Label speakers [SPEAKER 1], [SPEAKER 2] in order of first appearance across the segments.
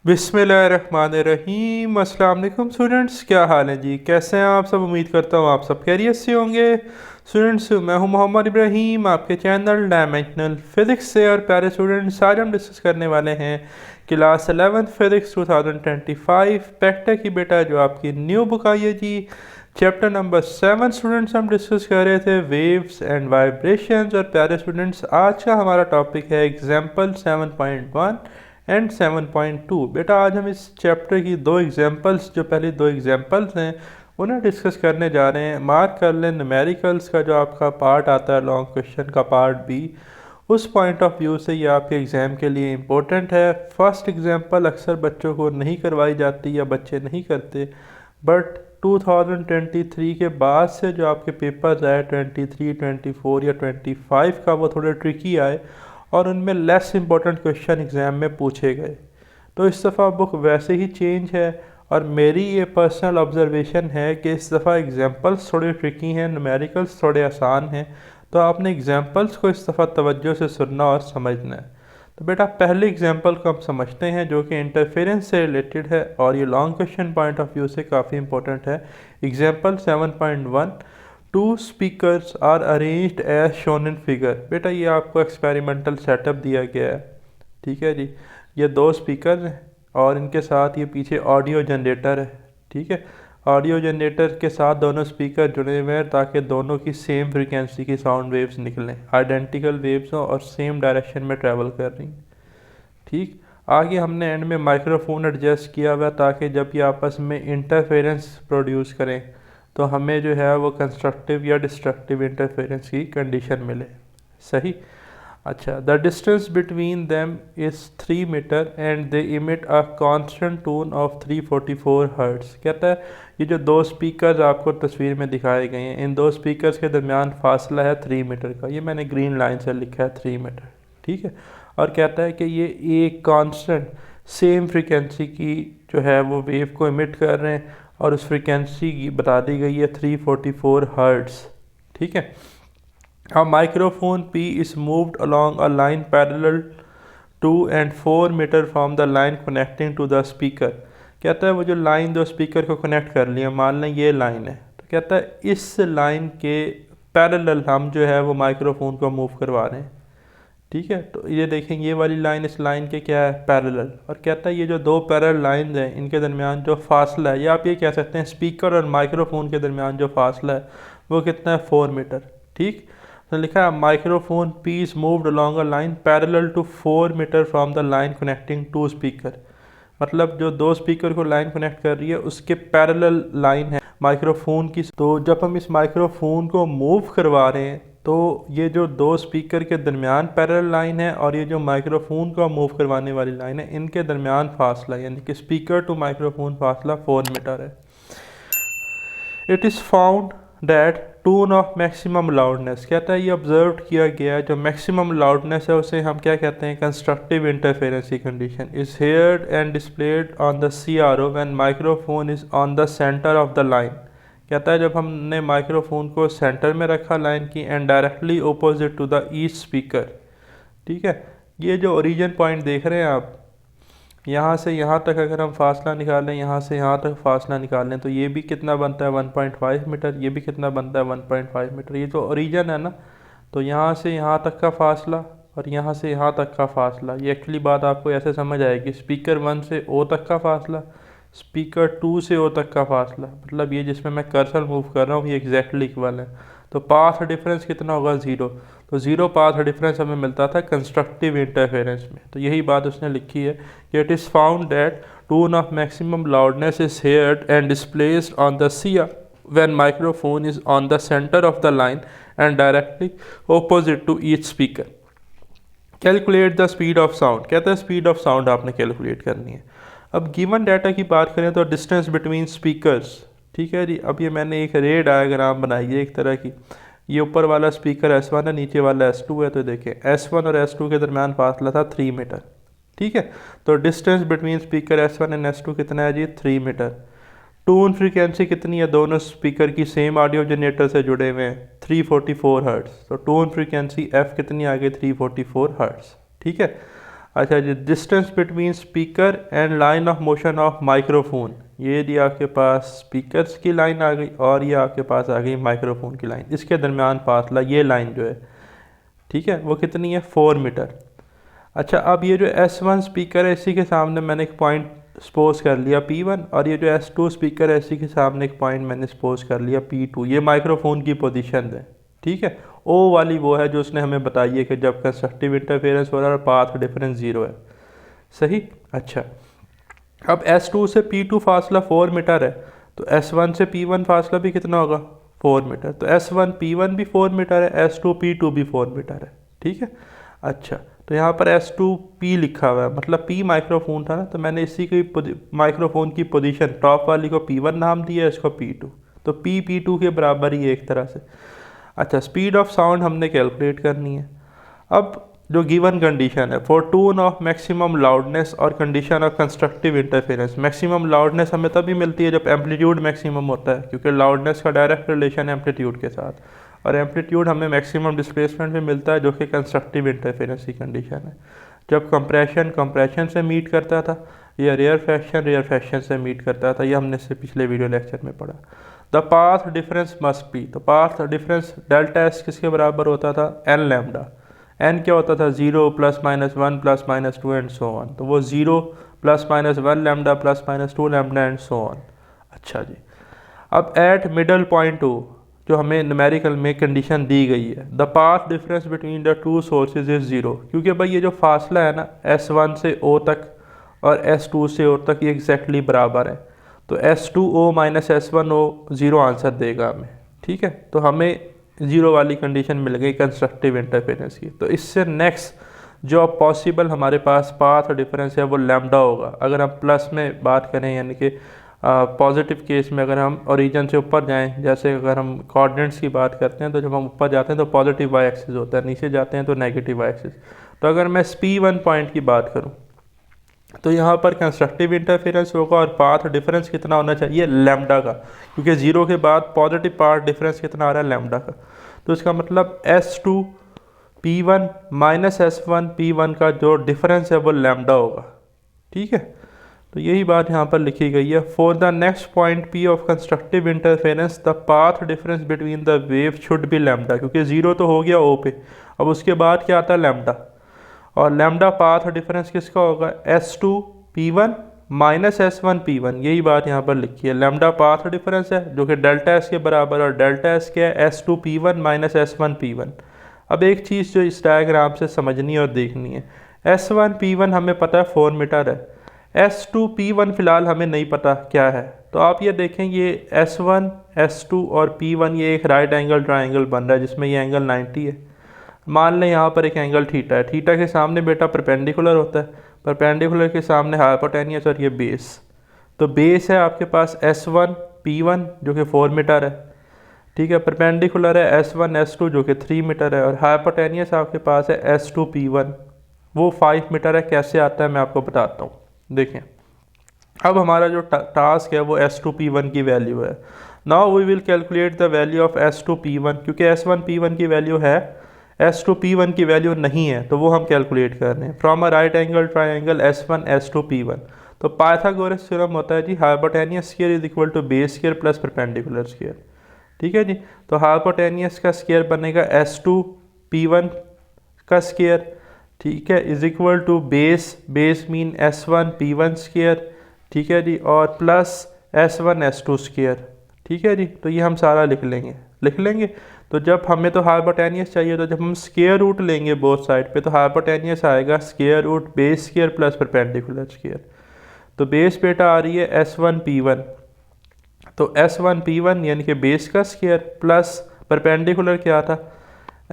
[SPEAKER 1] बिस्मिल्लाहिर्रहमानिर्रहीम। अस्सलाम वालेकुम स्टूडेंट्स, क्या हाल है जी? कैसे हैं आप सब? उम्मीद करता हूँ आप सब खैरियत से होंगे। स्टूडेंट्स, मैं हूँ मोहम्मद इब्राहीम, आपके चैनल डायमेंशनल फिज़िक्स से। और प्यारे स्टूडेंट्स, आज हम डिस्कस करने वाले हैं क्लास 11th फिज़िक्स 2025 पैक्टा की बेटा, जो आपकी न्यू बुक आई है जी। चैप्टर नंबर 7 स्टूडेंट्स हम डिस्कस कर रहे थे वेव्स एंड वाइब्रेशंस। और प्यारे स्टूडेंट्स, आज का हमारा टॉपिक है एग्जाम्पल 7.1 एंड 7.2। बेटा, आज हम इस चैप्टर की दो एग्जांपल्स, जो पहले दो एग्जांपल्स हैं, उन्हें डिस्कस करने जा रहे हैं। मार्क कर लें, न्यूमेरिकल्स का जो आपका पार्ट आता है लॉन्ग क्वेश्चन का पार्ट बी, उस पॉइंट ऑफ व्यू से ये आपके एग्ज़ाम के लिए इम्पोर्टेंट है। फर्स्ट एग्जांपल अक्सर बच्चों को नहीं करवाई जाती या बच्चे नहीं करते, बट 2023 के बाद से जो आपके पेपर्स आए 23, 24 या 25 का, वो थोड़े ट्रिकी आए और उनमें लेस इंपॉर्टेंट क्वेश्चन एग्ज़ाम में पूछे गए। तो इस दफ़ा बुक वैसे ही चेंज है, और मेरी ये पर्सनल ऑब्जर्वेशन है कि इस दफ़ा एग्जांपल्स थोड़े ट्रिकी हैं, न्यूमेरिकल्स थोड़े आसान हैं। तो आपने एग्जांपल्स को इस दफ़ा तवज्जो से सुनना और समझना है। तो बेटा, पहले एग्जांपल को हम समझते हैं, जो कि इंटरफेरेंस से रिलेटेड है और ये long question point of view से काफ़ी इंपॉर्टेंट है। Example 7.1, two speakers are arranged as shown in figure. बेटा, ये आपको एक्सपेरिमेंटल सेटअप दिया गया है, ठीक है जी। ये दो स्पीकर हैं और इनके साथ ये पीछे ऑडियो जनरेटर है, ठीक है। ऑडियो जनरेटर के साथ दोनों स्पीकर जुड़े हुए हैं ताकि दोनों की सेम फ्रीक्वेंसी की साउंड वेव्स निकलें, आइडेंटिकल वेव्स हों और सेम डायरेक्शन में ट्रैवल कर रही हैं, ठीक। आगे हमने एंड में माइक्रोफोन एडजस्ट किया हुआ ताकि जब ये आपस में इंटरफेरेंस प्रोड्यूस करें तो हमें जो है वो कंस्ट्रक्टिव या डिस्ट्रक्टिव इंटरफेरेंस की कंडीशन मिले, सही। अच्छा, the distance between them is 3 metre and they emit a constant tone of 344 hertz. कहता है ये जो दो स्पीकर्स आपको तस्वीर में दिखाए गए हैं, इन दो स्पीकर्स के दरमियान फासला है 3 मीटर का। ये मैंने ग्रीन लाइन से लिखा है 3 मीटर, ठीक है। और कहता है कि ये एक कांस्टेंट सेम फ्रीक्वेंसी की जो है वो वेव को इमिट कर रहे हैं, और उस फ्रीक्वेंसी की बता दी गई है 344 हर्ट्ज, ठीक है। A microphone P is moved along a line parallel 2 and 4 metre from the line connecting to the speaker। कहता है वो जो लाइन दो स्पीकर को कनेक्ट कर लिया, मान लें ये लाइन है, तो कहता है इस लाइन के पैरेलल हम जो है वो माइक्रोफोन को मूव करवा रहे हैं, ठीक है। तो ये देखें, ये वाली लाइन इस लाइन के क्या है, पैरेलल। और कहता है ये जो दो पैरेलल लाइन हैं, इनके दरमियान जो फासला है, या आप ये कह सकते हैं स्पीकर और माइक्रोफोन के दरमियान जो फासला है वो कितना है, 4 मीटर, ठीक। तो लिखा है microphone P is moved along a line parallel to 4 metre from the line connecting two speaker. मतलब जो दो स्पीकर को लाइन कनेक्ट कर रही है उसके पैरेलल लाइन है माइक्रोफोन की। तो जब हम इस माइक्रोफोन को मूव करवा रहे हैं तो ये जो दो स्पीकर के दरमियान पैरेलल लाइन है और ये जो माइक्रोफोन को मूव करवाने वाली लाइन है, इनके दरमियान फासला यानी कि स्पीकर टू माइक्रोफोन फासला 4 मीटर है। It is found that tone of maximum loudness. कहता है ये ऑब्जर्व किया गया है जो मैक्सिमम लाउडनेस है उसे हम क्या कहते हैं, कंस्ट्रक्टिव इंटरफेरेंस की condition. Is heard and displayed on the CRO when microphone is on the centre of the line. कहता है जब हमने माइक्रोफोन को सेंटर में रखा लाइन की, and directly opposite to the each speaker, ठीक है। ये जो ओरिजिन पॉइंट देख रहे हैं आप, यहाँ से यहाँ तक अगर हम फासला निकालें, यहाँ से यहाँ तक फासला निकालें, तो ये भी कितना बनता है 1.5 मीटर, ये भी कितना बनता है 1.5 मीटर। ये जो ओरिजिन है ना, तो यहाँ से यहाँ तक का फासला और यहाँ से यहाँ तक का फासला, ये एक्चुअली बात आपको ऐसे समझ आएगी। स्पीकर 1 से O तक का फासला, स्पीकर 2 से O तक का फासला, मतलब ये जिसमें मैं कर्सर मूव कर रहा हूँ ये एग्जैक्टली इक्वल है। तो पाथ डिफरेंस कितना होगा, 0। तो 0 पाथ डिफरेंस हमें मिलता था कंस्ट्रक्टिव इंटरफेरेंस में। तो यही बात उसने लिखी है कि it is found that tone of maximum loudness is heard and displaced on the CR when microphone is on the center of the line and directly opposite to each speaker। Calculate the speed of sound. कहता है speed of sound आपने calculate करनी है। अब given data की बात करें तो डिस्टेंस बिटवीन स्पीकर्स, ठीक है जी। अब ये मैंने एक रे डायग्राम बनाई है एक तरह की। ये ऊपर वाला स्पीकर S1 है, नीचे वाला S2 है। तो देखें S1 और S2 के दरमियान फासला था 3 मीटर, ठीक है। तो distance between speaker S1 and S2 कितना है जी, 3 मीटर। टोन फ्रीक्वेंसी कितनी है, दोनों स्पीकर की सेम ऑडियो जनरेटर से जुड़े हुए हैं, 344 हर्ट्ज। तो टोन फ्रीक्वेंसी F कितनी आ गई, 344 हर्ट्ज, ठीक है। अच्छा जी, distance between speaker and line of motion of microphone, ये दी आपके पास स्पीकर्स की लाइन आ गई और ये आपके पास आ गई माइक्रोफोन की लाइन, इसके दरमियान फासला ये लाइन जो है, ठीक है, वो कितनी है 4 मीटर। अच्छा, अब ये जो S1 स्पीकर है इसी के सामने मैंने एक पॉइंट सपोज कर लिया P1, और ये जो S2 स्पीकर है इसी के सामने एक पॉइंट मैंने सपोज कर लिया P2। ये माइक्रोफोन की पोजीशन है, ठीक है। ओ वाली वो है जो उसने हमें बताई है कि जब कंस्ट्रक्टिव इंटरफेरेंस हो रहा है और पाथ डिफरेंस 0 है, सही। अच्छा, अब S2 से P2 फासला 4 मीटर है, तो S1 से P1 फासला भी कितना होगा 4 मीटर, तो S1 P1 भी 4 मीटर है, S2 P2 भी 4 मीटर है, ठीक है। अच्छा, तो यहाँ पर S2P लिखा हुआ है, मतलब P माइक्रोफोन था ना, तो मैंने इसी की माइक्रोफोन की पोजीशन टॉप वाली को P1 नाम दिया, इसको P2, तो P P2 के बराबर ही है एक तरह से। अच्छा, स्पीड ऑफ साउंड हमने कैलकुलेट करनी है। अब जो गिवन कंडीशन है for tune of maximum loudness और condition of constructive interference, maximum loudness हमें तभी मिलती है जब एम्पलीट्यूड मैक्सिमम होता है, क्योंकि लाउडनेस का डायरेक्ट रिलेशन है एम्पलीट्यूड के साथ, और एम्पलीट्यूड हमें मैक्सिमम डिस्प्लेसमेंट में मिलता है जो कि कंस्ट्रक्टिव इंटरफेरेंस की कंडीशन है। जब कंप्रेशन से मीट करता था, या रेयर फैक्शन से मीट करता था, ये हमने इससे पिछले वीडियो लेक्चर में पढ़ा। The path difference must be, तो पाथ डिफरेंस डेल्टा एस किसके बराबर होता था, एन लैम्डा। एन क्या होता था 0 +- 1 +- 2 एंड सो ऑन, तो वो 0 +- 1 lambda +- 2 lambda and so on. अच्छा जी, अब एट मिडल पॉइंट 2 जो हमें न्यूमेरिकल में कंडीशन दी गई है, the path difference between the two sources is 0, क्योंकि भाई ये जो फासला है ना S1 से O तक और S2 से O तक ये एग्जैक्टली बराबर है, तो S2O - S1O 0 आंसर देगा हमें, ठीक है। तो हमें 0 वाली कंडीशन मिल गई कंस्ट्रक्टिव इंटरफेरेंस की। तो इससे नेक्स्ट जो पॉसिबल हमारे पास पाथ डिफरेंस है वो लैम्डा होगा। अगर हम प्लस में बात करें, यानी कि पॉजिटिव केस में अगर हम ओरिजिन से ऊपर जाएं, जैसे अगर हम कोऑर्डिनेट्स की बात करते हैं, तो जब हम ऊपर जाते हैं तो पॉजिटिव वाई एक्सिस होता है, नीचे जाते हैं तो नेगेटिव वाई एक्सिस। तो अगर मैं P1 पॉइंट की बात करूं, तो यहाँ पर कंस्ट्रक्टिव इंटरफेरेंस होगा और पाथ डिफरेंस कितना होना चाहिए लैम्डा का, क्योंकि 0 के बाद पॉजिटिव पाथ डिफरेंस कितना आ रहा है लैम्डा का। तो इसका मतलब S2 P1 - S1 P1 का जो डिफरेंस है वो लैम्डा होगा, ठीक है। तो यही बात यहाँ पर लिखी गई है। For the next point P of constructive interference the path difference between the wave should be lambda, क्योंकि 0 तो हो गया O पे, अब उसके बाद क्या आता है लैम्डा, और लैम्डा पाथ डिफरेंस किसका होगा S2 P1 - S1 P1, यही बात यहाँ पर लिखी है। लैम्डा पाथ डिफरेंस है जो कि डेल्टा एस के बराबर, और डेल्टा एस क्या है S2 P1 - S1 P1। अब एक चीज़ जो इस डायग्राम से समझनी और देखनी है, S1 P1 हमें पता है 4 मीटर है, S2 P1 फ़िलहाल हमें नहीं पता क्या है। तो आप ये देखें, ये S1 S2 और P1 ये एक राइट एंगल ट्राइंगल बन रहा है जिसमें ये एंगल 90 है। मान लें यहाँ पर एक एंगल थीटा है, थीटा के सामने बेटा परपेंडिकुलर होता है, परपेंडिकुलर के सामने हाइपोटेनियस और ये बेस। तो बेस है आपके पास S1 P1 जो कि 4 मीटर है, ठीक है। परपेंडिकुलर है S1 S2 जो कि 3 मीटर है, और हाइपोटेनियस आपके पास है S2 P1 वो 5 मीटर है। कैसे आता है मैं आपको बताता हूँ, देखें। अब हमारा जो टास्क है वो S2 P1 की वैल्यू है। Now we will calculate the value of S2 P1, क्योंकि S1 P1 की वैल्यू है, S2 P1 की वैल्यू नहीं है, तो वो हम कैलकुलेट कर रहे हैं from a right angle triangle S1 S2 P1। तो पाइथागोरस थ्योरम होता है जी, hypotenuse square is equal to base square plus perpendicular square, ठीक है जी। तो हाइपोटेनियस का स्क्वायर बनेगा S2 P1 का स्क्वायर, ठीक है, is equal to base mean S1 P1 square, ठीक है जी, और प्लस S1 S2 स्क्वायर, ठीक है जी। तो ये हम सारा लिख लेंगे। तो जब हमें तो हाइपोटेनियस चाहिए, तो जब हम स्क्वायर रूट लेंगे बोथ साइड पे, तो हाइपोटेनियस आएगा square root base square plus perpendicular square. तो बेस बेटा आ रही है S1 P1, तो S1 P1 यानी कि बेस का स्क्वायर प्लस परपेंडिकुलर क्या था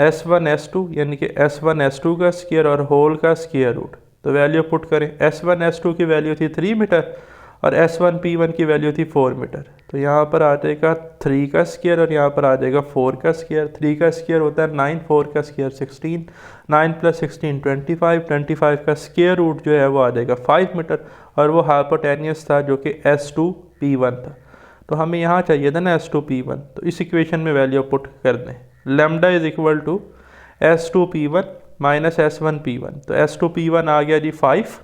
[SPEAKER 1] S1 S2 यानी कि S1 S2 का स्क्वायर और होल का स्क्वायर रूट। तो वैल्यू पुट करें, S1 S2 की वैल्यू थी 3 मीटर और S1 P1 की वैल्यू थी 4 मीटर। तो यहाँ पर आ जाएगा 3 का स्क्वायर और यहाँ पर आ जाएगा 4 का स्क्वायर। 3 का स्क्वायर होता है 9, 4 का स्क्वायर 16, 9 + 16 25, 25 का स्क्वायर रूट जो है वो आ जाएगा 5 मीटर, और वो हाइपोटेनियस था जो कि S2 P1 था। तो हमें यहाँ चाहिए था ना S2 P1, तो इस इक्वेशन में वैल्यू पुट कर दें। Lambda is equal to S2 P1 minus S1P1, तो S2P1 आ गया जी 5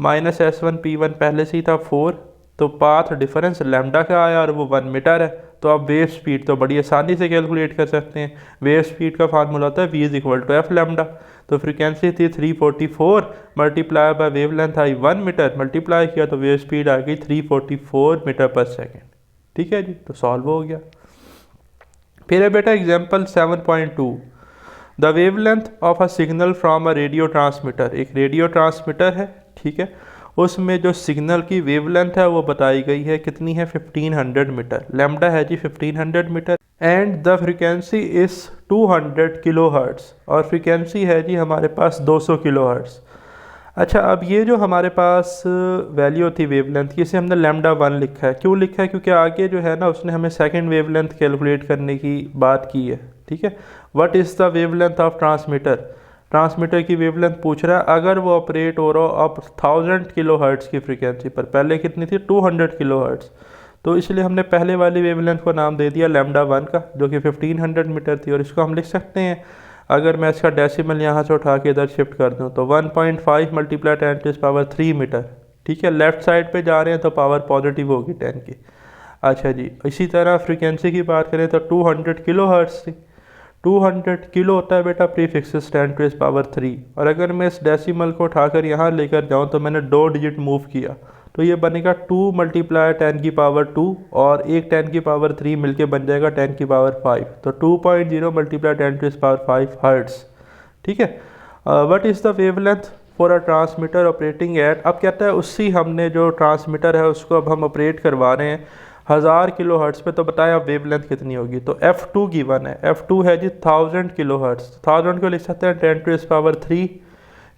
[SPEAKER 1] माइनस S1P1 पहले से ही था 4, तो पाथ डिफरेंस लैम्डा का आया और वो 1 मीटर है। तो आप वेव स्पीड तो बड़ी आसानी से कैलकुलेट कर सकते हैं। वेव स्पीड का फार्मूला होता है v is equal to F lambda. तो फ्रीक्वेंसी थी 344 मल्टीप्लाई बाय वेव लेंथ आई 1 मीटर, मल्टीप्लाई किया तो वेव स्पीड आ गई 344 मीटर पर सेकेंड। ठीक है जी, तो सॉल्व हो गया। फिर है बेटा example 7.2, the wave length of a signal from a radio transmitter. एक रेडियो ट्रांसमीटर है, ठीक है, उसमें जो सिग्नल की वेवलेंथ है वो बताई गई है, कितनी है 1500 मीटर, लैम्डा है जी 1500 metre, and the frequency is 200 kilo hertz, और फ्रीक्वेंसी है जी हमारे पास 200 किलो हर्ट्स। अच्छा, अब ये जो हमारे पास वैल्यू थी वेवलेंथ की, इसे हमने लैम्डा 1 लिखा है। क्यों लिखा है? क्योंकि आगे जो है ना उसने हमें सेकंड वेवलेंथ कैलकुलेट करने की बात की है। ठीक है, what is the wavelength of transmitter, transmitter की वेवलेंथ पूछ रहा है अगर वो ऑपरेट हो रहा हो अब 1000 किलो हर्ट्स की फ्रीक्वेंसी पर, पहले कितनी थी 200 किलो हर्ट्स, तो इसलिए हमने पहले वाली वेवलेंथ को नाम दे दिया लैम्डा 1 का, जो कि 1500 मीटर थी। और इसको हम लिख सकते हैं, अगर मैं इसका डेसिमल यहाँ से उठा के इधर शिफ्ट कर दूँ तो 1.5 मल्टीप्लाई 10⁻³ मीटर। ठीक है, लेफ्ट साइड पे जा रहे हैं तो पावर पॉजिटिव होगी 10 की। अच्छा जी, इसी तरह फ्रीक्वेंसी की बात करें तो 200 किलो हर्ट्स थी। 200 किलो होता है बेटा प्रीफिक्सेस 10⁻³ और अगर मैं इस डेसिमल को उठाकर यहाँ लेकर जाऊँ तो मैंने 2 डिजिट मूव किया तो ये बनेगा 2 मल्टीप्लाई 10⁻² और एक 10⁻³ मिलके बन जाएगा 10⁻5, तो 2.0 मल्टीप्लाई 10⁻5 हर्ट्स। ठीक है, what is the wavelength for a transmitter operating eight, अब कहता है उसी हमने जो ट्रांसमीटर है उसको अब हम ऑपरेट करवा रहे हैं 1000 किलो हर्ट्स पे, तो बताएं अब वेवलेंथ कितनी होगी। तो F2 गिवन है, F2 है जी 1000 किलो हर्ट्स, 1000 को लिख सकते हैं 10⁻³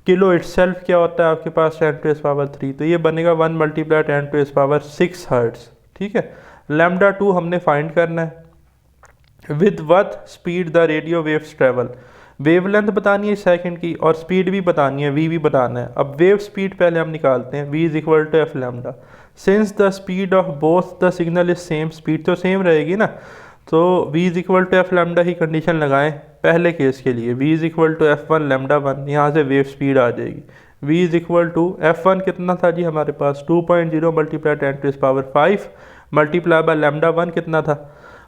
[SPEAKER 1] किलो इटसेल्फ क्या होता है आपके पास 10⁻³, तो ये बनेगा 1 मल्टीप्लाई 10⁻6 हर्ट्स। ठीक है, लैम्डा 2 हमने फाइंड करना है। With what speed the radio waves travel, wavelength बतानी है सेकंड की और स्पीड भी बतानी है, v भी बताना है। अब वेव स्पीड पहले हम निकालते हैं, v is equal to F lambda. Since the speed of both the signal is same, speed तो सेम रहेगी ना, तो v is equal to F lambda की कंडीशन लगाएं पहले केस के लिए, v is equal to f1 lambda 1, यहाँ से वेव स्पीड आ जाएगी। v is equal to f1 कितना था जी हमारे पास 2.0 मल्टीप्लाई 10⁻5 मल्टीप्लाई बाय लैम्डा 1 कितना था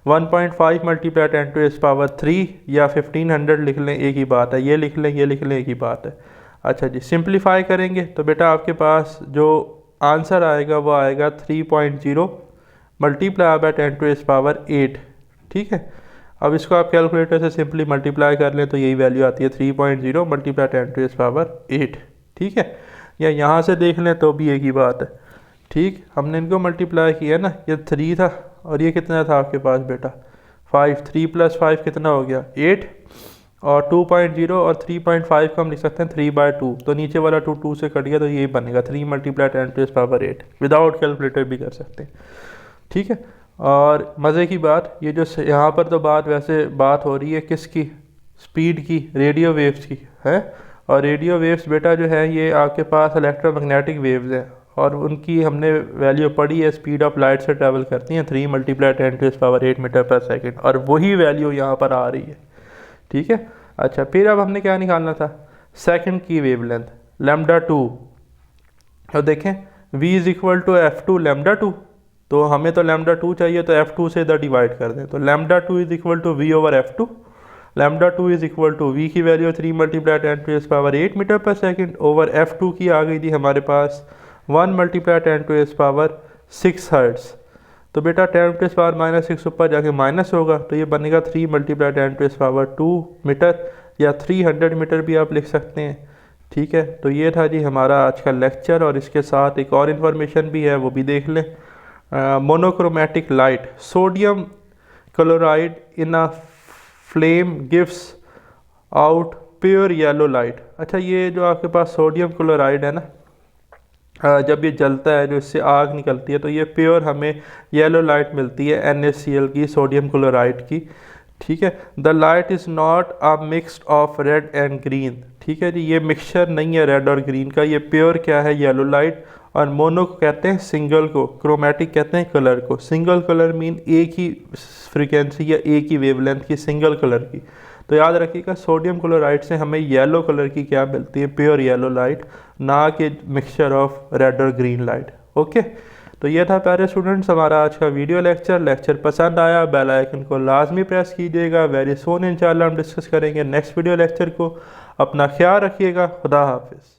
[SPEAKER 1] 1.5 मल्टीप्लाई 10⁻³ या 1500 लिख लें, एक ही बात है, ये लिख लें, ये लिख लें, एक ही बात है। अच्छा जी, सिंप्लीफाई करेंगे तो बेटा आपके पास जो आंसर आएगा वो आएगा 3.0 मल्टीप्लाई बाय 10⁸। ठीक है, अब इसको आप कैलकुलेटर से सिंपली मल्टीप्लाई कर लें तो यही वैल्यू आती है 3.0 मल्टीप्लाई 10⁸। ठीक है, या यहाँ से देख लें तो भी एक ही बात है। ठीक, हमने इनको मल्टीप्लाई किया ना, ये 3 था और ये कितना था आपके पास बेटा 5, 3 + 5 कितना हो गया 8, और 2.0 और 3.5 को हम लिख सकते हैं 3/2, तो नीचे वाला 2 से कट गया तो यही बनेगा 3 मल्टीप्लाई 10⁸। विदाउट कैलकुलेटर भी कर सकते हैं। ठीक है, और मज़े की बात ये जो यहाँ पर तो वैसे बात हो रही है किसकी, स्पीड की, रेडियो वेव्स की है, और रेडियो वेव्स बेटा जो है ये आपके पास इलेक्ट्रोमैग्नेटिक वेव्स हैं और उनकी हमने वैल्यू पढ़ी है, स्पीड ऑफ लाइट से ट्रैवल करती हैं 3 मल्टीप्लाई 10⁸ मीटर पर सेकेंड, और वही वैल्यू यहाँ पर आ रही है। ठीक है, अच्छा फिर अब हमने क्या निकालना था, सेकंड की वेवलेंथ लैम्डा 2, और देखें v is equal to F2 lambda 2, तो हमें तो लैम्डा 2 चाहिए तो F2 से इधर डिवाइड कर दें, तो lambda 2 is equal to v over F2, lambda 2 is equal to v की वैल्यू 3 मल्टीप्लाई 10⁸ मीटर पर सेकेंड ओवर F2 की आ गई थी हमारे पास 1 मल्टीप्लाई 10⁻6 हर्ट्स, तो बेटा 10⁻⁻6 ऊपर जाके माइनस होगा तो ये बनेगा 3 मल्टीप्लाई 10⁻² मीटर या 300 मीटर भी आप लिख सकते हैं। ठीक है, तो ये था जी हमारा आज का लेक्चर, और इसके साथ एक और इन्फॉर्मेशन भी है वो भी देख लें। Monochromatic light, sodium chloride in a flame gives out pure yellow light. अच्छा, ये जो आपके पास सोडियम क्लोराइड है ना, जब ये जलता है जो इससे आग निकलती है तो ये प्योर हमें येलो लाइट मिलती है NaCl की, सोडियम क्लोराइड की। ठीक है, the light is not a mixed of red and green. ठीक है जी, ये मिक्सचर नहीं है रेड और ग्रीन का, ये प्योर क्या है येलो लाइट। और मोनो को कहते हैं सिंगल को, क्रोमेटिक कहते हैं कलर को। सिंगल कलर मीन एक ही फ्रीक्वेंसी या एक ही वेवलेंथ की सिंगल कलर की, तो याद रखिएगा सोडियम क्लोराइड से हमें येलो कलर की क्या मिलती है, प्योर येलो लाइट, ना कि मिक्सचर ऑफ रेड और ग्रीन लाइट। ओके, तो ये था प्यारे स्टूडेंट्स हमारा आज का वीडियो लेक्चर पसंद आया बेल आइकन को लाजमी प्रेस कीजिएगा। वेरी सून इंशाल्लाह हम डिस्कस करेंगे नेक्स्ट वीडियो लेक्चर को। अपना ख्याल रखिएगा, खुदा हाफिज़।